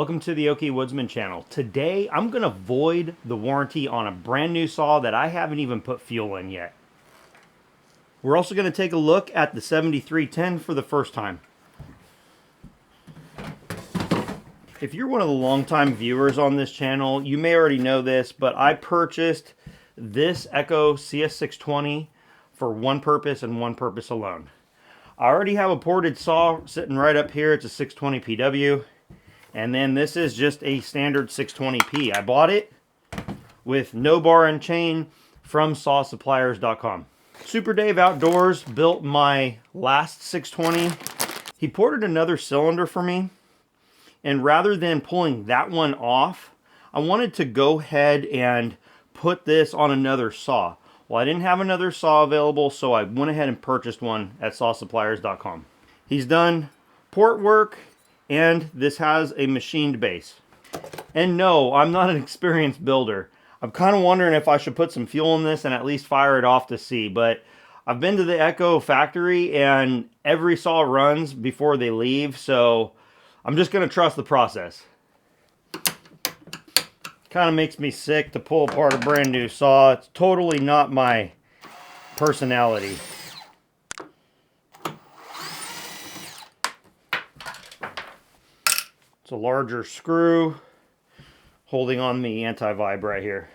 Welcome to the Okie Woodsman channel. Today I'm going to void the warranty on a brand new saw that I haven't even put fuel in yet. We're also going to take a look at the 7310 for the first time. If you're one of the longtime viewers on this channel, you may already know this, but I purchased this Echo CS620 for one purpose and one purpose alone. I already have a ported saw sitting right up here. It's a 620 PW. And then this is just a standard 620p. I bought it with no bar and chain from sawsuppliers.com. Super Dave Outdoors built my last 620. He ported another cylinder for me. And rather than pulling that one off, I wanted to go ahead and put this on another saw. Well, I didn't have another saw available, so I went ahead and purchased one at sawsuppliers.com. He's done port work, and this has a machined base. And no, I'm not an experienced builder. I'm kind of wondering if I should put some fuel in this and at least fire it off to see. But I've been to the Echo factory and every saw runs before they leave. So I'm just going to trust the process. Kind of makes me sick to pull apart a brand new saw. It's totally not my personality. A larger screw holding on the anti-vib right here.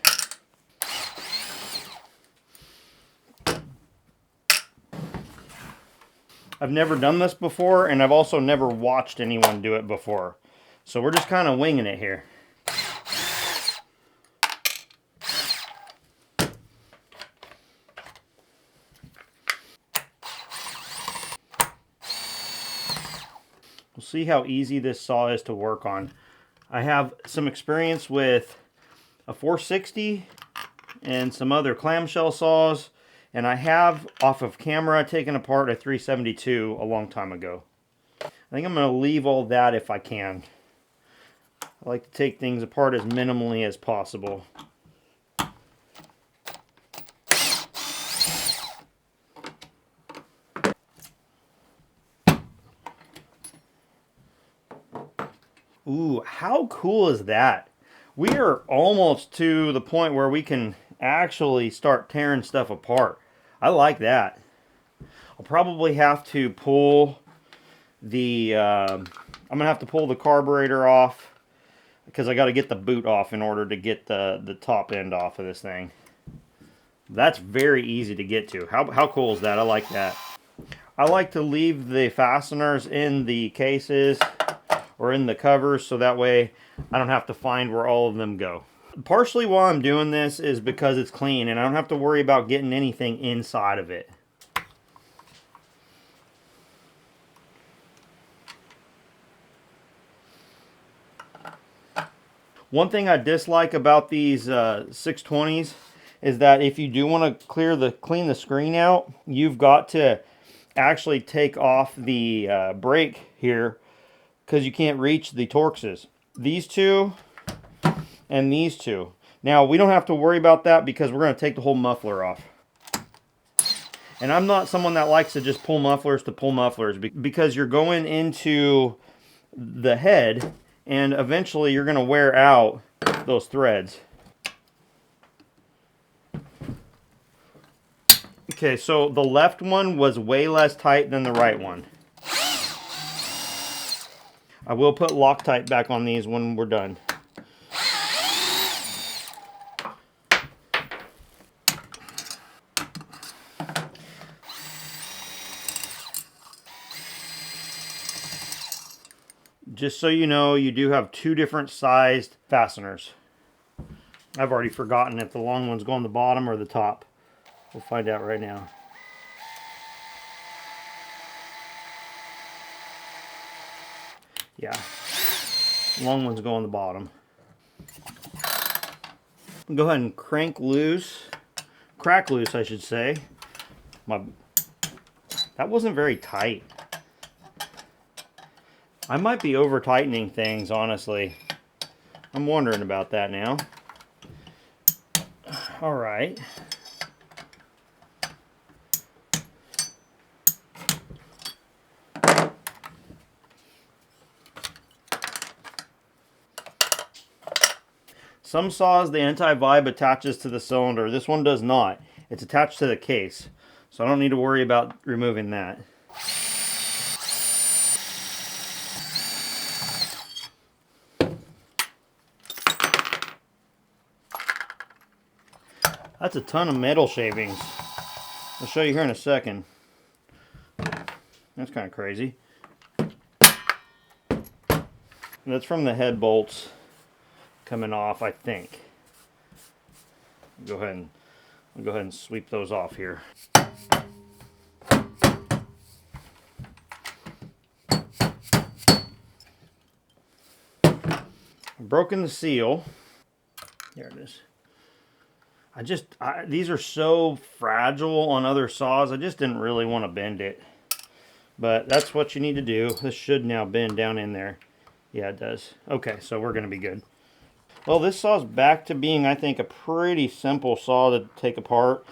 I've never done this before, and I've also never watched anyone do it before. So we're just kind of winging it here. We'll see how easy this saw is to work on. I have some experience with a 460 and some other clamshell saws, and I have off of camera taken apart a 372 a long time ago. I think I'm going to leave all that if I can. I like to take things apart as minimally as possible. Ooh, how cool is that? We are almost to the point where we can actually start tearing stuff apart. I like that. I'll probably have to pull the, I'm going to have to pull the carburetor off because I got to get the boot off in order to get the top end off of this thing. That's very easy to get to. How cool is that? I like that. I like to leave the fasteners in the cases or in the covers, so that way I don't have to find where all of them go. Partially why I'm doing this is because it's clean and I don't have to worry about getting anything inside of it. One thing I dislike about these 620s is that if you do want to clean the screen out, you've got to actually take off the brake here, because you can't reach the Torxes. These two and these two. Now, we don't have to worry about that because we're going to take the whole muffler off. And I'm not someone that likes to just pull mufflers to pull mufflers, because you're going into the head and eventually you're going to wear out those threads. Okay, so the left one was way less tight than the right one. I will put Loctite back on these when we're done. Just so you know, you do have two different sized fasteners. I've already forgotten if the long ones go on the bottom or the top. We'll find out right now. Yeah, long ones go on the bottom. Go ahead and crack loose, I should say. That wasn't very tight. I might be over tightening things, honestly. I'm wondering about that now. All right. Some saws, the anti-vibe attaches to the cylinder. This one does not. It's attached to the case. So I don't need to worry about removing that. That's a ton of metal shavings. I'll show you here in a second. That's kind of crazy. That's from the head bolts coming off, I think. Go ahead and sweep those off here. I've broken the seal. There it is. These are so fragile on other saws, I just didn't really want to bend it. But that's what you need to do. This should now bend down in there. Yeah, it does. Okay, so we're going to be good. Well, this saw's back to being, I think, a pretty simple saw to take apart.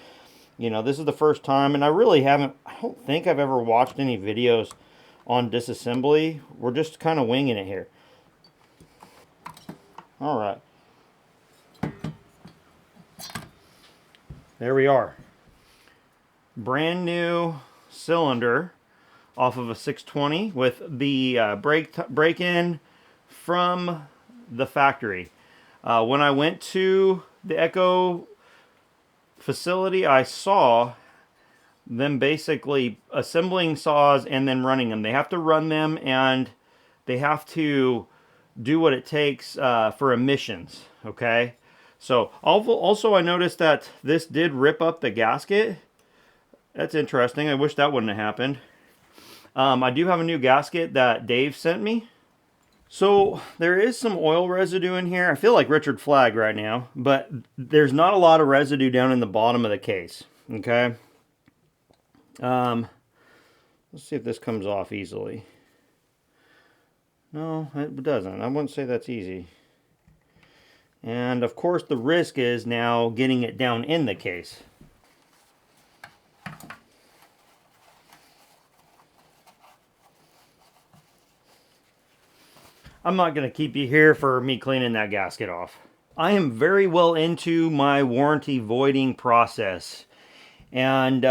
You know, this is the first time, and I don't think I've ever watched any videos on disassembly. We're just kind of winging it here. All right. There we are. Brand new cylinder off of a 620 with the break-in from the factory. When I went to the Echo facility, I saw them basically assembling saws and then running them. They have to run them and they have to do what it takes for emissions, okay? So also I noticed that this did rip up the gasket. That's interesting. I wish that wouldn't have happened. I do have a new gasket that Dave sent me. So there is some oil residue in here. I feel like Richard Flagg right now, but there's not a lot of residue down in the bottom of the case. Okay. Let's see if this comes off easily. No, it doesn't. I wouldn't say that's easy. And of course the risk is now getting it down in the case. I'm not going to keep you here for me cleaning that gasket off. I am very well into my warranty voiding process. And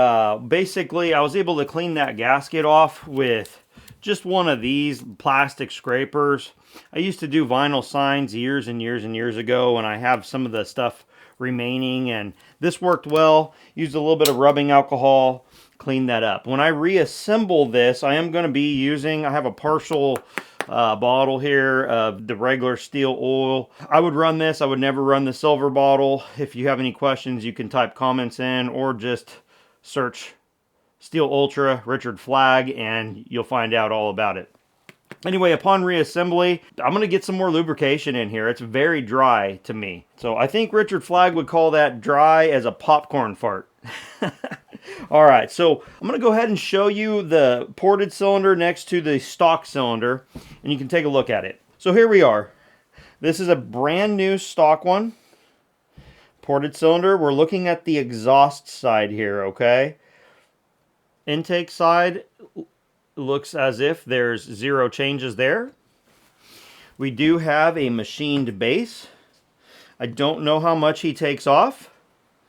basically I was able to clean that gasket off with just one of these plastic scrapers. I used to do vinyl signs years and years and years ago, and I have some of the stuff remaining, and this worked well. Used a little bit of rubbing alcohol, cleaned that up. When I reassemble this, I am going to be using, I have a partial bottle here of the regular steel oil. I would run this. I would never run the silver bottle. If you have any questions, you can type comments in or just search Steel Ultra Richard Flagg and you'll find out all about it. Anyway, upon reassembly, I'm going to get some more lubrication in here. It's very dry to me. So I think Richard Flagg would call that dry as a popcorn fart. All right, so I'm going to go ahead and show you the ported cylinder next to the stock cylinder, and you can take a look at it. So here we are. This is a brand new stock one. Ported cylinder. We're looking at the exhaust side here, okay? Intake side looks as if there's zero changes there. We do have a machined base. I don't know how much he takes off.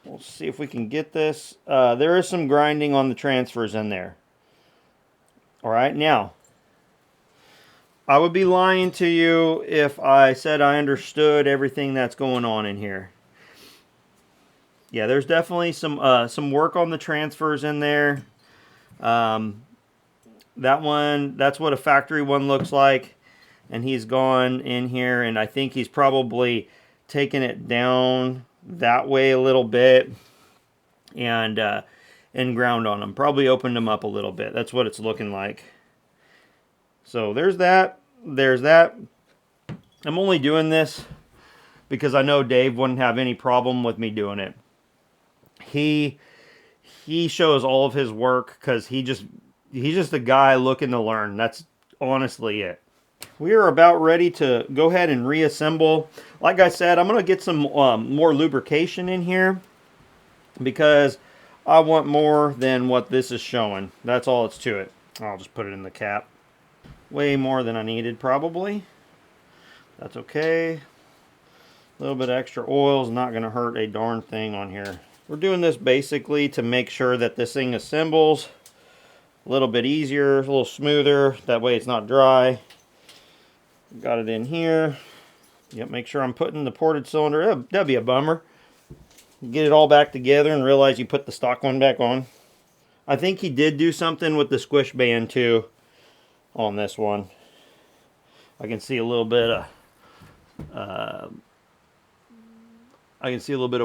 We'll see if we can get this. There is some grinding on the transfers in there. All right, now, I would be lying to you if I said I understood everything that's going on in here. Yeah, there's definitely some work on the transfers in there. That one, that's what a factory one looks like. And he's gone in here, and I think he's probably taken it down that way a little bit and ground on them. Probably opened them up a little bit. That's what it's looking like. So there's that. There's that. I'm only doing this because I know Dave wouldn't have any problem with me doing it. He shows all of his work because he's just a guy looking to learn. That's honestly it. We are about ready to go ahead and reassemble. Like I said, I'm going to get some more lubrication in here because I want more than what this is showing. That's all it's to it. I'll just put it in the cap. Way more than I needed probably. That's okay. A little bit of extra oil is not going to hurt a darn thing on here. We're doing this basically to make sure that this thing assembles a little bit easier, a little smoother. That way it's not dry. Got it in here. Yep, make sure I'm putting the ported cylinder. That'd be a bummer. Get it all back together and realize you put the stock one back on. I think he did do something with the squish band too on this one. I can see a little bit of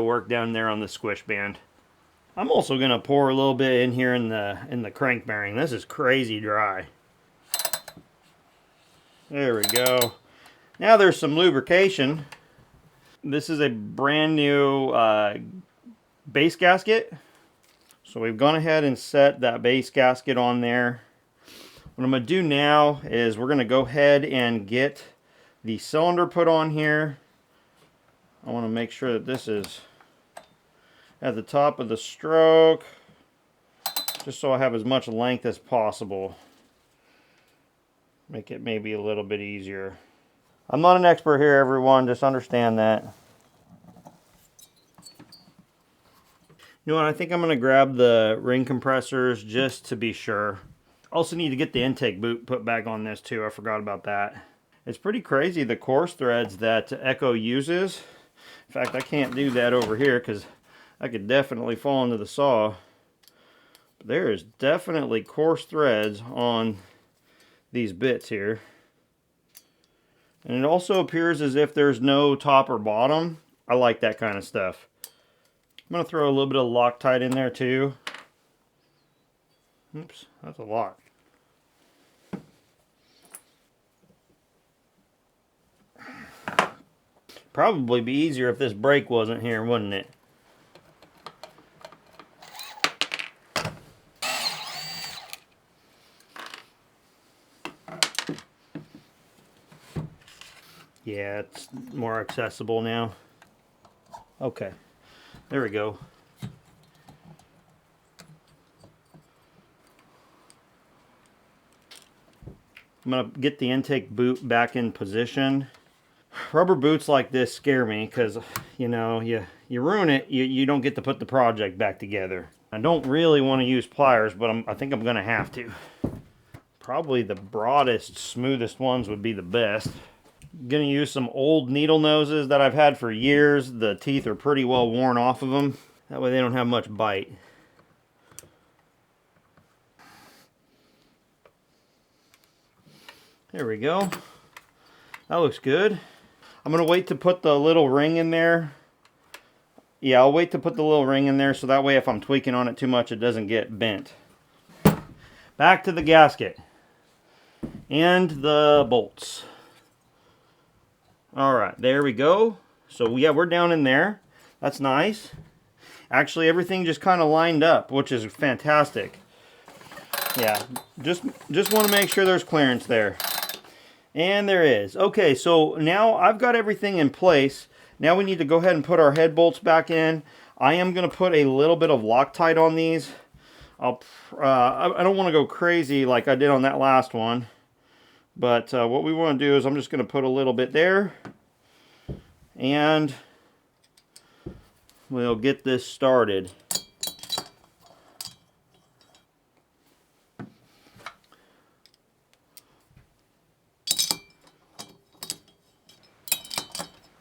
work down there on the squish band. I'm also gonna pour a little bit in here in the crank bearing. This is crazy dry. There we go. Now there's some lubrication. This is a brand new base gasket. So we've gone ahead and set that base gasket on there. What I'm going to do now is we're going to go ahead and get the cylinder put on here. I want to make sure that this is at the top of the stroke, just so I have as much length as possible. Make it maybe a little bit easier. I'm not an expert here, everyone, just understand that. You know what, I think I'm going to grab the ring compressors just to be sure. Also need to get the intake boot put back on this too, I forgot about that. It's pretty crazy the coarse threads that Echo uses. In fact, I can't do that over here because I could definitely fall into the saw. But there is definitely coarse threads on these bits here. And it also appears as if there's no top or bottom. I like that kind of stuff. I'm going to throw a little bit of Loctite in there too. Oops, that's a lot. Probably be easier if this brake wasn't here, wouldn't it? Yeah, it's more accessible now. Okay, there we go. I'm going to get the intake boot back in position. Rubber boots like this scare me because, you know, you ruin it, you don't get to put the project back together. I don't really want to use pliers, but I think I'm going to have to. Probably the broadest, smoothest ones would be the best. I'm going to use some old needle noses that I've had for years. The teeth are pretty well worn off of them. That way they don't have much bite. There we go. That looks good. I'm going to wait to put the little ring in there. Yeah, I'll wait to put the little ring in there so that way if I'm tweaking on it too much, it doesn't get bent. Back to the gasket and the bolts. Alright, there we go. So yeah, we're down in there. That's nice. Actually, everything just kind of lined up, which is fantastic. Yeah, just want to make sure there's clearance there. And there is. Okay, so now I've got everything in place. Now we need to go ahead and put our head bolts back in. I am going to put a little bit of Loctite on these. I don't want to go crazy like I did on that last one. But what we want to do is I'm just going to put a little bit there. And we'll get this started.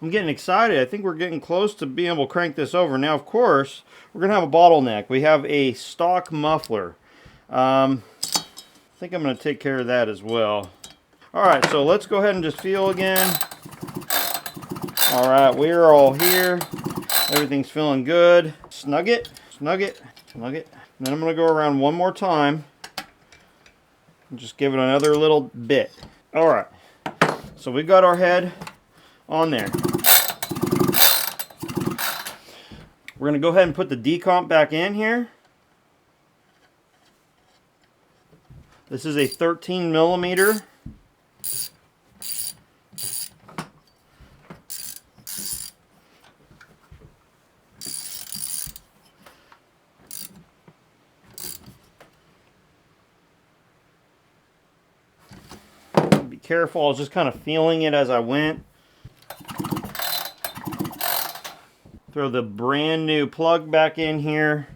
I'm getting excited. I think we're getting close to being able to crank this over. Now, of course, we're going to have a bottleneck. We have a stock muffler. I think I'm going to take care of that as well. All right, so let's go ahead and just feel again. All right, we're all here. Everything's feeling good. Snug it, snug it, snug it. And then I'm going to go around one more time and just give it another little bit. All right, so we got our head on there. We're going to go ahead and put the decomp back in here. This is a 13 millimeter. Be careful, I was just kind of feeling it as I went. Throw the brand new plug back in here.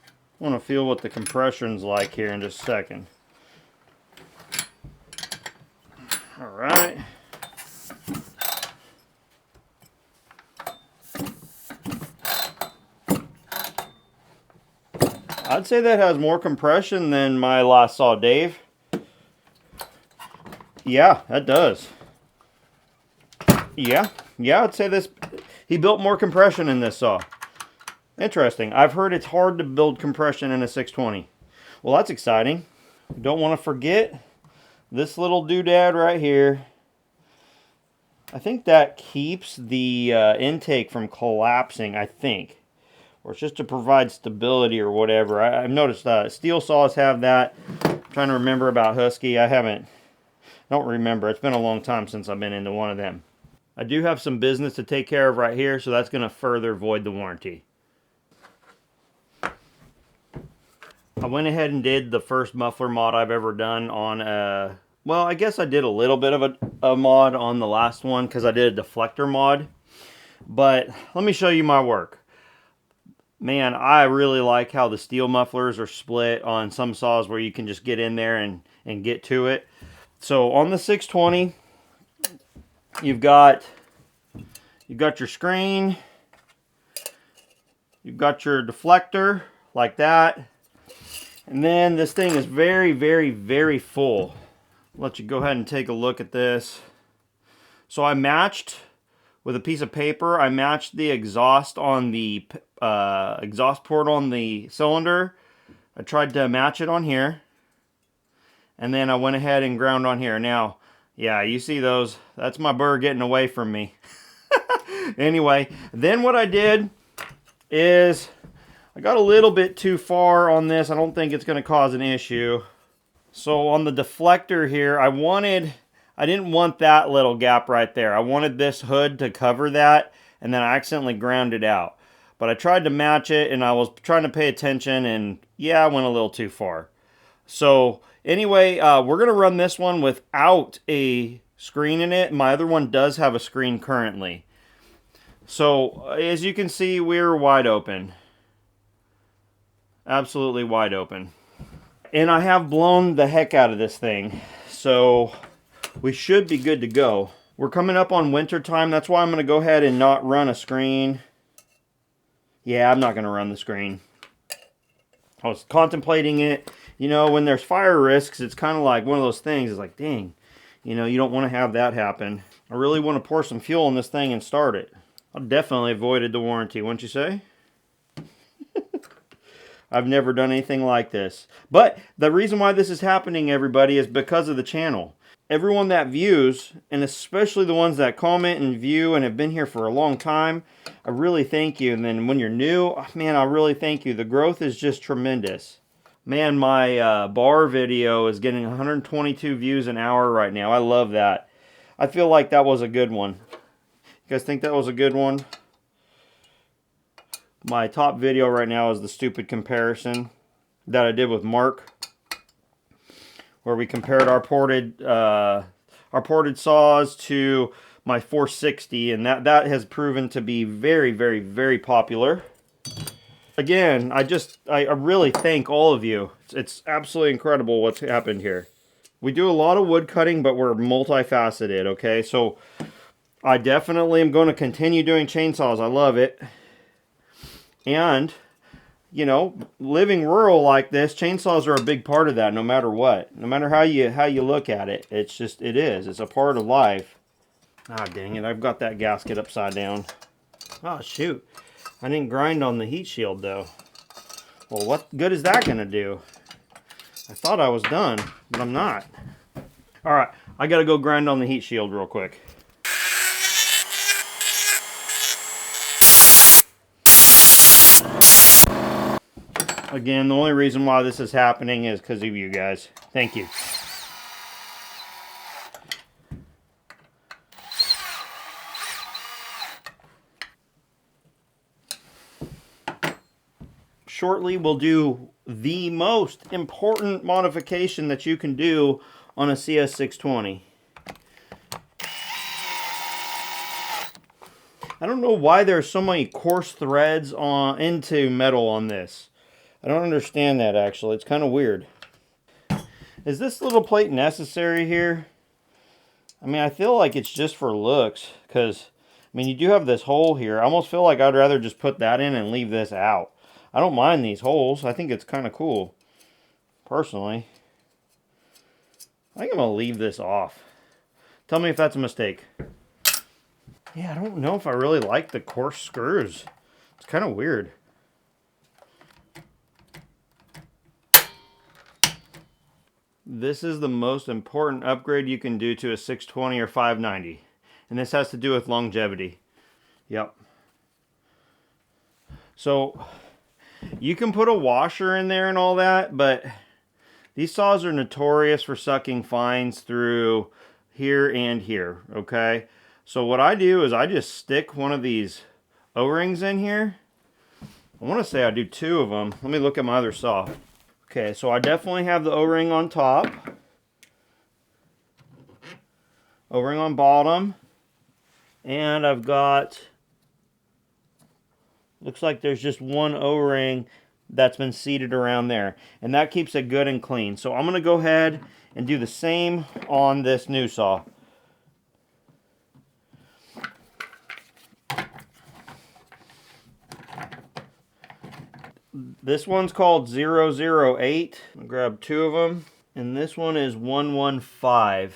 I want to feel what the compression's like here in just a second. All right. I'd say that has more compression than my last saw, Dave. Yeah, that does. Yeah, I'd say this, he built more compression in this saw. Interesting. I've heard it's hard to build compression in a 620. Well, that's exciting. Don't want to forget this little doodad right here. I think that keeps the intake from collapsing, I think. Or it's just to provide stability or whatever. I've noticed steel saws have that. I'm trying to remember about Husky. I don't remember. It's been a long time since I've been into one of them. I do have some business to take care of right here, so that's going to further void the warranty. I went ahead and did the first muffler mod I've ever done on well, I guess I did a little bit of a mod on the last one because I did a deflector mod. But let me show you my work. Man, I really like how the steel mufflers are split on some saws where you can just get in there and get to it. So on the 620, you've got your screen, you've got your deflector like that. And then this thing is very, very, very full. I'll let you go ahead and take a look at this. So I matched with a piece of paper. I matched the exhaust on the exhaust port on the cylinder. I tried to match it on here. And then I went ahead and ground on here. Now, yeah, you see those. That's my burr getting away from me. Anyway, then what I did is I got a little bit too far on this. I don't think it's going to cause an issue. So on the deflector here, I didn't want that little gap right there. I wanted this hood to cover that, and then I accidentally ground it out. But I tried to match it, and I was trying to pay attention, and yeah, I went a little too far. So anyway, we're going to run this one without a screen in it. My other one does have a screen currently. So as you can see, we're wide open. Absolutely wide open. And I have blown the heck out of this thing. So we should be good to go. We're coming up on winter time. That's why I'm going to go ahead and not run a screen. Yeah, I'm not going to run the screen. I was contemplating it. You know, when there's fire risks, it's kind of like one of those things. It's like, dang, you know, you don't want to have that happen. I really want to pour some fuel in this thing and start it. I definitely avoided the warranty, wouldn't you say? I've never done anything like this. But the reason why this is happening, everybody, is because of the channel. Everyone that views, and especially the ones that comment and view and have been here for a long time, I really thank you. And then when you're new, man, I really thank you. The growth is just tremendous. Man, my bar video is getting 122 views an hour right now. I love that. I feel like that was a good one. You guys think that was a good one? My top video right now is the stupid comparison that I did with Mark, where we compared our ported saws to my 460, and that has proven to be very, very, very popular. Again, I really thank all of you. It's absolutely incredible what's happened here. We do a lot of wood cutting, but we're multifaceted, okay? So I definitely am going to continue doing chainsaws. I love it. And, you know, living rural like this, chainsaws are a big part of that, no matter what. No matter how you look at it. It's a part of life. Ah, dang it, I've got that gasket upside down. Oh, shoot. I didn't grind on the heat shield, though. Well, what good is that going to do? I thought I was done, but I'm not. All right, I got to go grind on the heat shield real quick. Again, the only reason why this is happening is because of you guys. Thank you. Shortly, we'll do the most important modification that you can do on a CS620. I don't know why there's so many coarse threads into metal on this. I don't understand that, actually. It's kind of weird. Is this little plate necessary here? I mean, I feel like it's just for looks, because, I mean, you do have this hole here. I almost feel like I'd rather just put that in and leave this out. I don't mind these holes. I think it's kind of cool, personally. I think I'm going to leave this off. Tell me if that's a mistake. Yeah, I don't know if I really like the coarse screws. It's kind of weird. This is the most important upgrade you can do to a 620 or 590. And this has to do with longevity. Yep. So, you can put a washer in there and all that, but these saws are notorious for sucking fines through here and here, okay? So what I do is I just stick one of these O-rings in here. I want to say I do 2 of them. Let me look at my other saw. Okay, so I definitely have the O-ring on top. O-ring on bottom. And I've got, looks like there's just 1 O-ring that's been seated around there. And that keeps it good and clean. So I'm going to go ahead and do the same on this new saw. This one's called 008. I'll grab 2 of them. And this one is 115.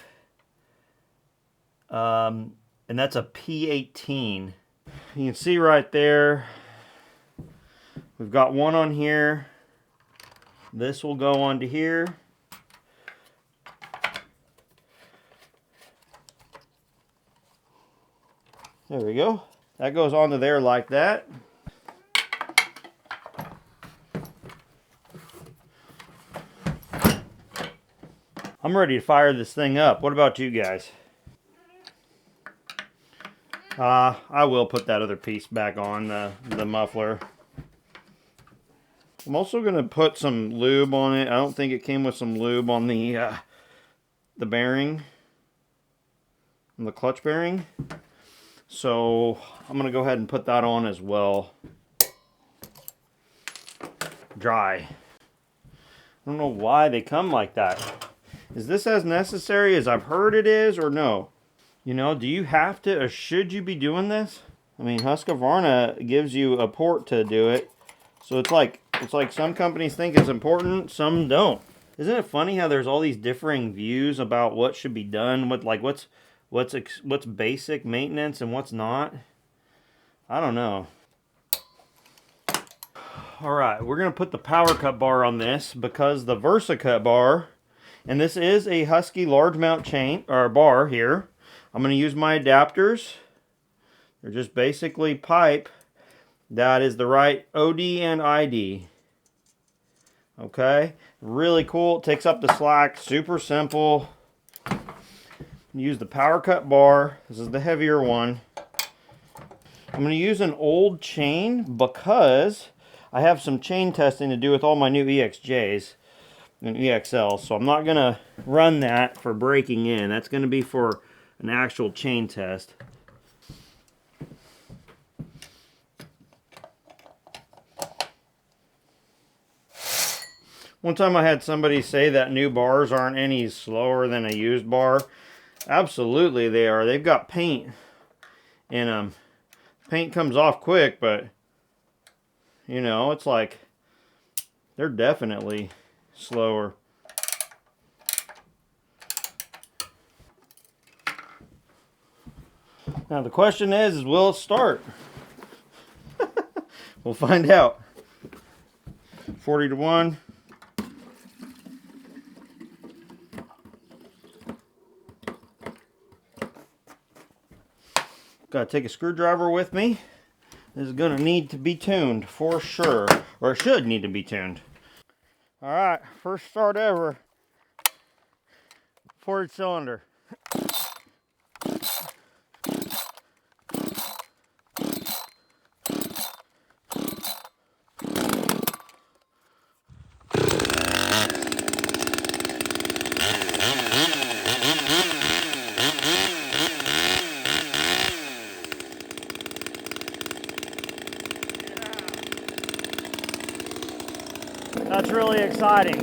And that's a P18. You can see right there, we've got 1 on here. This will go onto here. There we go. That goes onto there like that. I'm ready to fire this thing up. What about you guys? I will put that other piece back on, the muffler. I'm also going to put some lube on it. I don't think it came with some lube on the bearing, on the clutch bearing. So I'm going to go ahead and put that on as well. Dry. I don't know why they come like that. Is this as necessary as I've heard it is, or no? You know, do you have to, or should you be doing this? I mean, Husqvarna gives you a port to do it. So it's like some companies think it's important, some don't. Isn't it funny how there's all these differing views about what should be done, what's basic maintenance and what's not? I don't know. All right, we're gonna put the power cut bar on this because the Versa cut bar, and this is a Husky large mount chain or bar here. I'm going to use my adapters. They're just basically pipe that is the right OD and ID. Okay, really cool. It takes up the slack. Super simple. Use the power cut bar. This is the heavier one. I'm going to use an old chain because I have some chain testing to do with all my new EXJs and EXLs. So I'm not going to run that for breaking in. That's going to be for an actual chain test. One time I had somebody say that new bars aren't any slower than a used bar. Absolutely they are. They've got paint in them. Paint comes off quick, but you know, it's like they're definitely slower. Now the question is will it start? We'll find out. 40 to 1. Gotta take a screwdriver with me. This is gonna need to be tuned for sure, or it should need to be tuned. All right, first start ever. 40 cylinder. That's really exciting.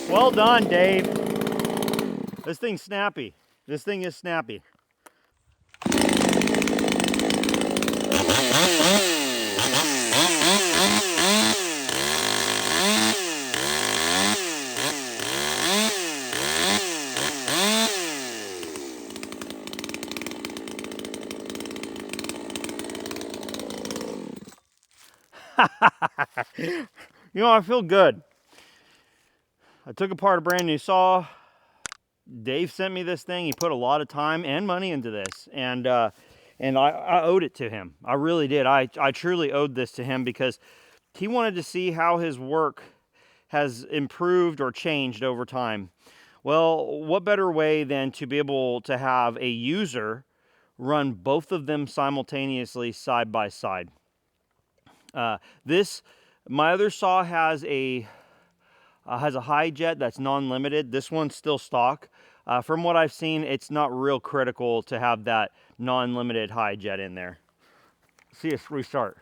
Well done, Dave. This thing's snappy. This thing is snappy. You know, I feel good. I took apart a brand new saw. Dave sent me this thing. He put a lot of time and money into this, and I owed it to him. I really did. I truly owed this to him because he wanted to see how his work has improved or changed over time. Well, what better way than to be able to have a user run both of them simultaneously side by side. My other saw has a high jet that's non-limited. This one's still stock. From what I've seen, it's not real critical to have that non-limited high jet in there. See us restart.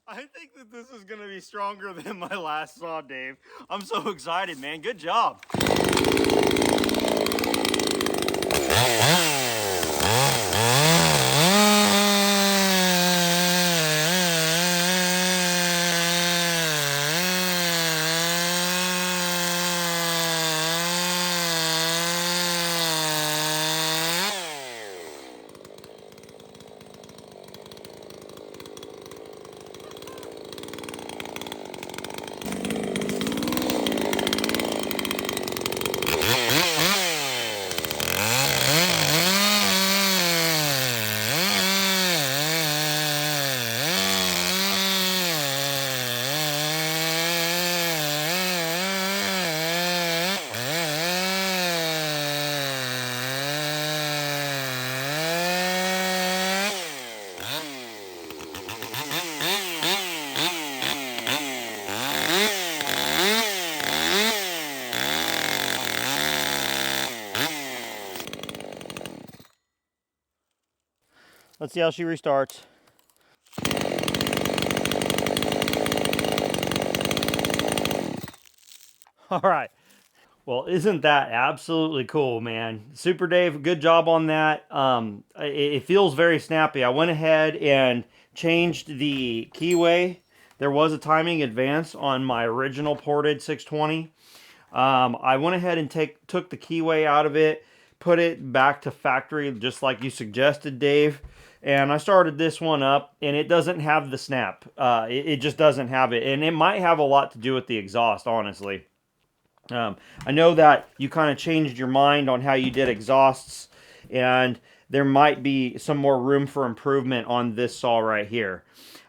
I think that this is going to be stronger than my last saw, Dave. I'm so excited, man. Good job. Let's see how she restarts. All right. Well, isn't that absolutely cool, man? Super Dave, good job on that. It feels very snappy. I went ahead and changed the keyway. There was a timing advance on my original ported 620. I went ahead and took the keyway out of it, put it back to factory, just like you suggested, Dave. And I started this one up, and it doesn't have the snap. It just doesn't have it. And it might have a lot to do with the exhaust, honestly. I know that you kind of changed your mind on how you did exhausts, and there might be some more room for improvement on this saw right here.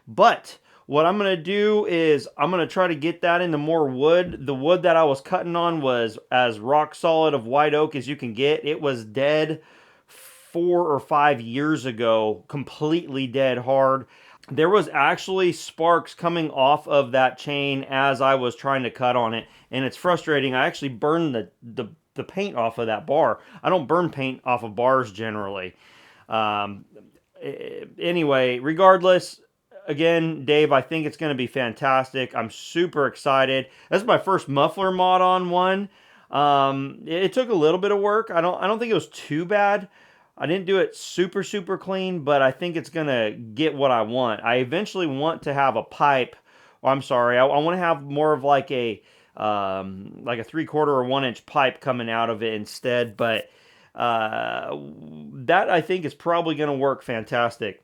But what I'm going to do is I'm going to try to get that into more wood. The wood that I was cutting on was as rock solid of white oak as you can get. It was dead 4 or 5 years ago, completely dead hard. There was actually sparks coming off of that chain as I was trying to cut on it, and it's frustrating. I actually burned the paint off of that bar. I don't burn paint off of bars generally. Anyway, regardless, again, Dave, I think it's going to be fantastic. I'm super excited. That's my first muffler mod on one. It took a little bit of work. I don't think it was too bad. I didn't do it super clean, but I think it's going to get what I want. I eventually want to have a pipe. Oh, I'm sorry. I want to have more of like a 3/4 or 1 inch pipe coming out of it instead. But that I think is probably going to work fantastic.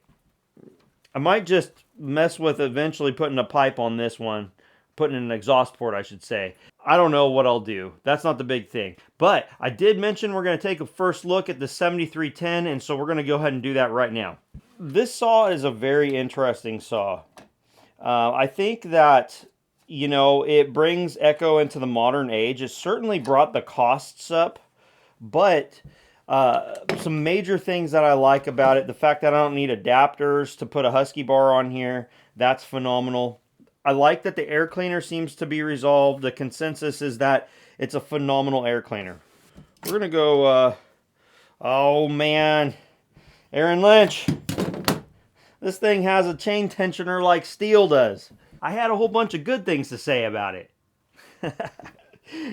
I might just mess with eventually putting a pipe on this one. Putting in an exhaust port, I should say. I don't know what I'll do. That's not the big thing. But I did mention we're going to take a first look at the 7310, and so we're going to go ahead and do that right now. This saw is a very interesting saw. I think that, you know, it brings Echo into the modern age. It certainly brought the costs up, but some major things that I like about it, the fact that I don't need adapters to put a Husky bar on here, that's phenomenal. I like that the air cleaner seems to be resolved. The consensus is that it's a phenomenal air cleaner. We're going to go, oh man, Aaron Lynch. This thing has a chain tensioner like steel does. I had a whole bunch of good things to say about it.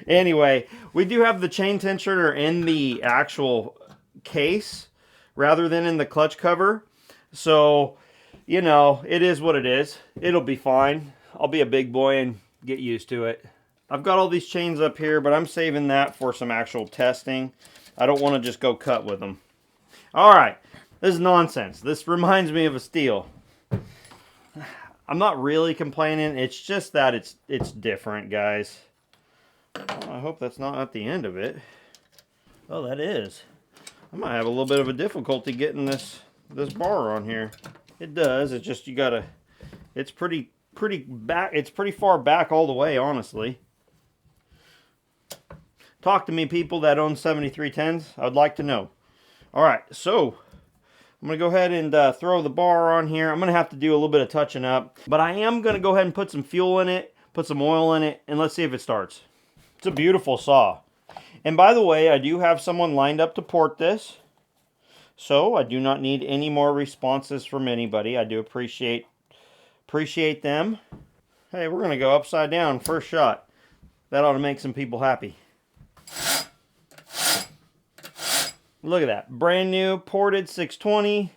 Anyway, we do have the chain tensioner in the actual case rather than in the clutch cover. So, you know, it is what it is. It'll be fine. I'll be a big boy and get used to it. I've got all these chains up here, but I'm saving that for some actual testing. I don't want to just go cut with them. All right, this is nonsense. This reminds me of a steel. I'm not really complaining. It's just that it's different, guys. Well, I hope that's not at the end of it. Oh, that is. I might have a little bit of a difficulty getting this bar on here. It does. It's just you gotta. It's pretty back. It's pretty far back all the way, honestly. Talk to me, people that own 7310s. I would like to know. All right, so I'm gonna go ahead and throw the bar on here. I'm gonna have to do a little bit of touching up, but I am gonna go ahead and put some fuel in it, put some oil in it, and let's see if it starts. It's a beautiful saw. And by the way, I do have someone lined up to port this, so I do not need any more responses from anybody. I do appreciate them. Hey, we're gonna go upside down first shot. That ought to make some people happy. Look at that, brand new ported 620,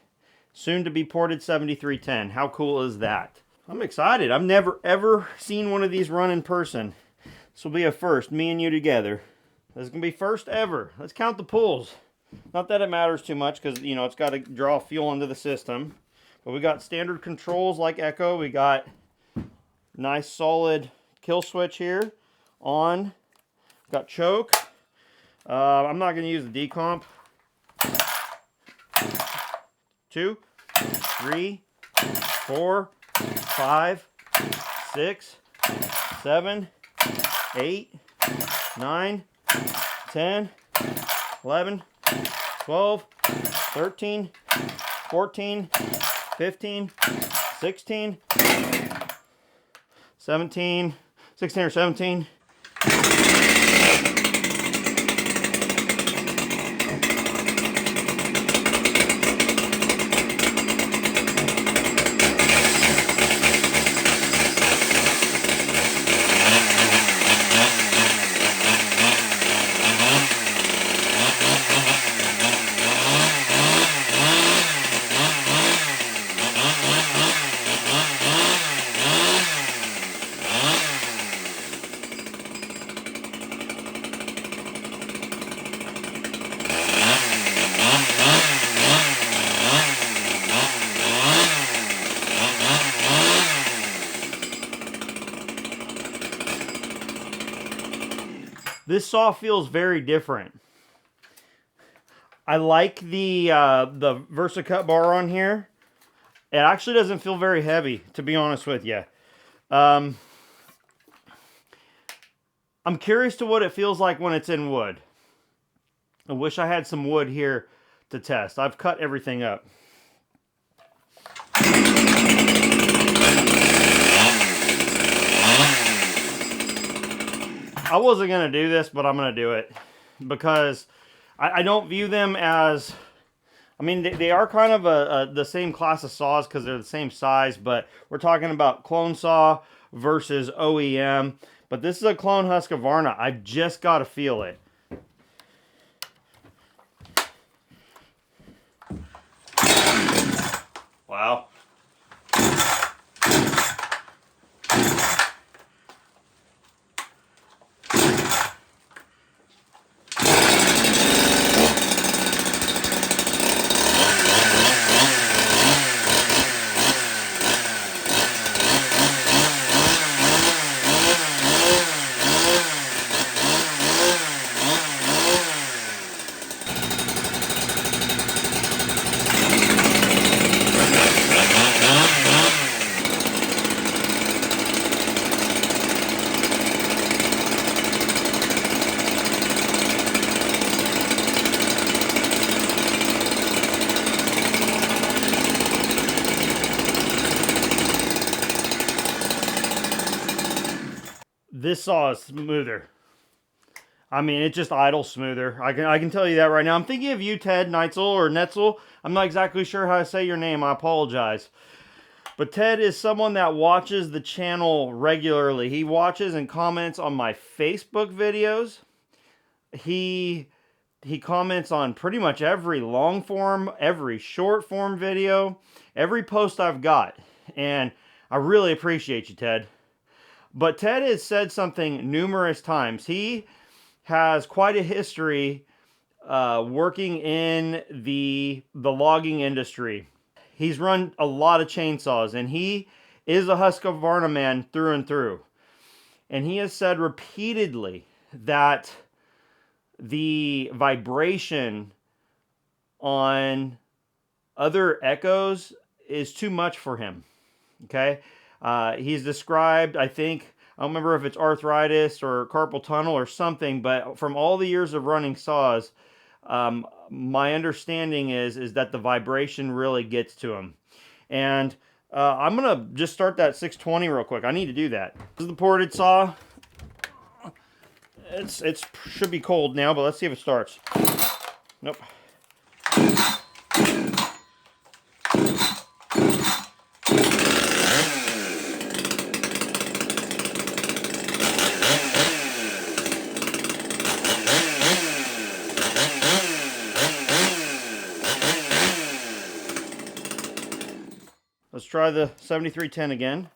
soon to be ported 7310. How cool is that? I'm excited. I've never ever seen one of these run in person. This will be a first, me and you together. This is gonna be first ever. Let's count the pulls. Not that it matters too much because, you know, it's got to draw fuel into the system. But we got standard controls like Echo. We got nice solid kill switch here on. Got choke. I'm not going to use the decomp. 2, 3, 4, 5, 6, 7, 8, 9, 10, 11, 12, 13, 14, 15, 16, 17, 16 or 17. This saw feels very different. I like the VersaCut bar on here. It actually doesn't feel very heavy, to be honest with you. I'm curious to what it feels like when it's in wood. I wish I had some wood here to test. I've cut everything up. I wasn't going to do this, but I'm going to do it because I don't view them as... I mean, they are kind of the same class of saws because they're the same size, but we're talking about clone saw versus OEM. But this is a clone Husqvarna. I've just got to feel it. Wow. This saw is smoother. I mean, it just idles smoother. I can tell you that right now. I'm thinking of you, Ted Neitzel or Netzel. I'm not exactly sure how to say your name. I apologize. But Ted is someone that watches the channel regularly. He watches and comments on my Facebook videos. He comments on pretty much every long form, every short form video, every post I've got. And I really appreciate you, Ted. But Ted has said something numerous times. He has quite a history working in the logging industry. He's run a lot of chainsaws, and he is a Husqvarna man through and through. And he has said repeatedly that the vibration on other Echoes is too much for him. Okay? He's described, I think, I don't remember if it's arthritis or carpal tunnel or something, but from all the years of running saws, my understanding is that the vibration really gets to him. And I'm going to just start that 620 real quick. I need to do that. This is the ported saw. It should be cold now, but let's see if it starts. Nope. Let's try the 7310 again.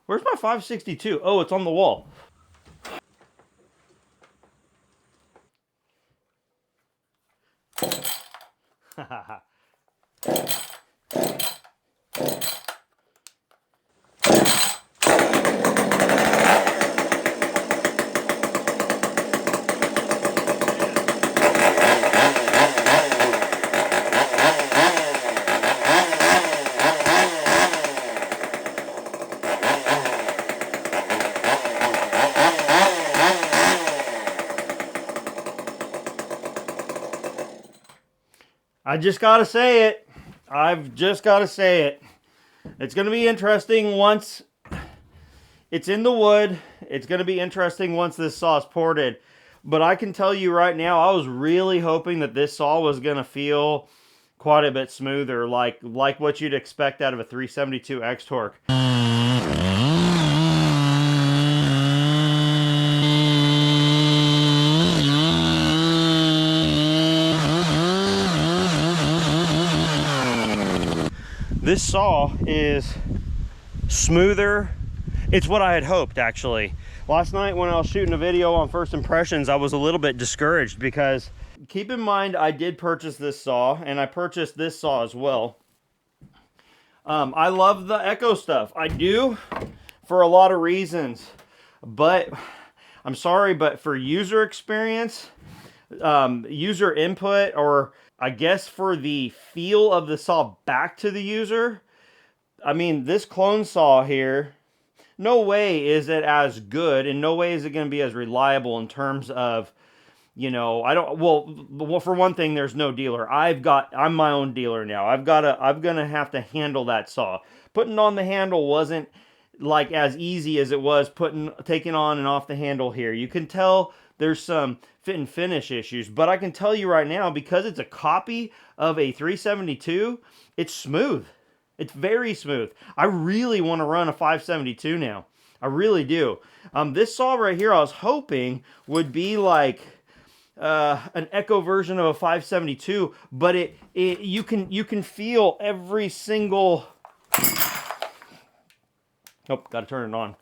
Where's my 562? Oh, it's on the wall. I just got to say it. I've just got to say it. It's going to be interesting once it's in the wood. It's going to be interesting once this saw is ported. But I can tell you right now, I was really hoping that this saw was going to feel quite a bit smoother, like what you'd expect out of a 372 X-Torque. This saw is smoother. It's what I had hoped, actually. Last night when I was shooting a video on first impressions, I was a little bit discouraged because keep in mind I did purchase this saw, and I purchased this saw as well. I love the Echo stuff. I do, for a lot of reasons, but I'm sorry, but for user experience, user input, or I guess for the feel of the saw back to the user, I mean, this clone saw here, no way is it as good, and no way is it going to be as reliable in terms of, you know, well, for one thing, there's no dealer. I'm my own dealer now. I'm gonna have to handle that saw. Putting on the handle wasn't like as easy as it was taking on and off the handle here. You can tell there's some fit and finish issues, but I can tell you right now, because it's a copy of a 372, it's smooth. It's very smooth. I really want to run a 572 now. I really do. This saw right here, I was hoping would be like an Echo version of a 572, but you can feel every single. Oh, got to turn it on.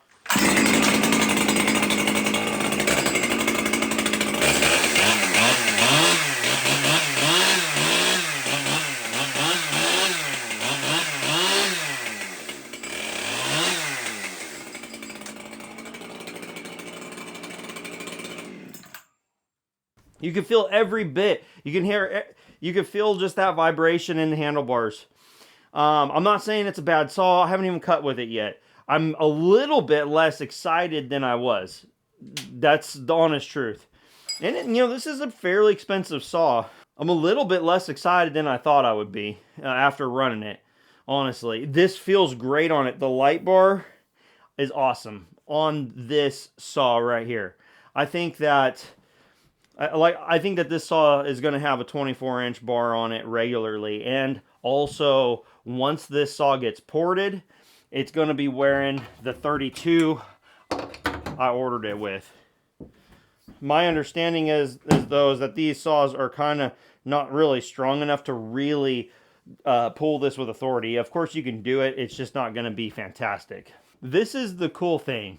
You can feel every bit. You can feel just that vibration in the handlebars. I'm not saying it's a bad saw. I haven't even cut with it yet. I'm a little bit less excited than I was. That's the honest truth. And you know, this is a fairly expensive saw. I'm a little bit less excited than I thought I would be after running it. Honestly, this feels great on it. The light bar is awesome on this saw right here. I think that this saw is going to have a 24-inch bar on it regularly, and also once this saw gets ported, it's going to be wearing the 32 I ordered it with. My understanding is that these saws are kind of not really strong enough to really pull this with authority. Of course you can do it, it's just not going to be fantastic. This is the cool thing.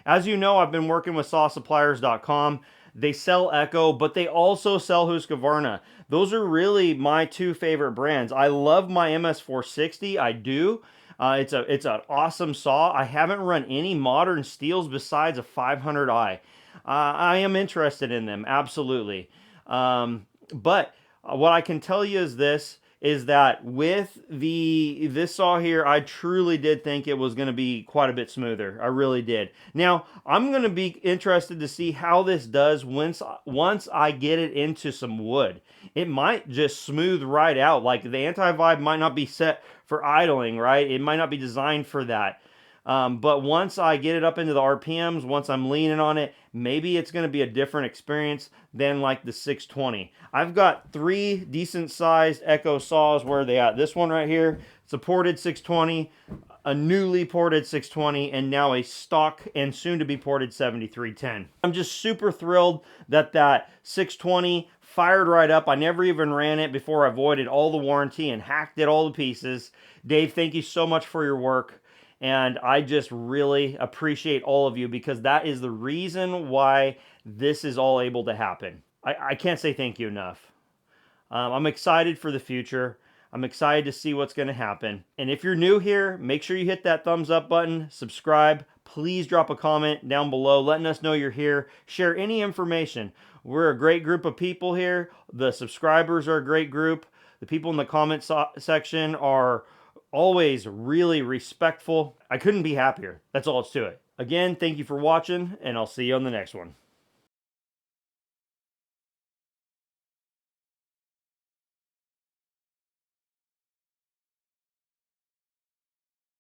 As you know, I've been working with sawsuppliers.com. They sell Echo, but they also sell Husqvarna. Those are really my two favorite brands. I love my MS460, I do. It's an awesome saw. I haven't run any modern steels besides a 500i. I am interested in them, absolutely. But what I can tell you is that with this saw here, I truly did think it was going to be quite a bit smoother. I really did. Now, I'm going to be interested to see how this does once I get it into some wood. It might just smooth right out. Like, the anti-vibe might not be set for idling, right? It might not be designed for that. But once I get it up into the RPMs, once I'm leaning on it, maybe it's going to be a different experience than like the 620. I've got 3 decent sized Echo saws. Where are they at? This one right here, it's a ported 620, a newly ported 620, and now a stock and soon to be ported 7310. I'm just super thrilled that 620 fired right up. I never even ran it before I voided all the warranty and hacked it all to pieces. Dave, thank you so much for your work. And I just really appreciate all of you, because that is the reason why this is all able to happen. I can't say thank you enough. I'm excited for the future. I'm excited to see what's going to happen. And if you're new here, make sure you hit that thumbs up button, subscribe. Please drop a comment down below letting us know you're here. Share any information. We're a great group of people here. The subscribers are a great group. The people in the comment section are always really respectful. I couldn't be happier. That's all it's to it. Again, thank you for watching, and I'll see you on the next one.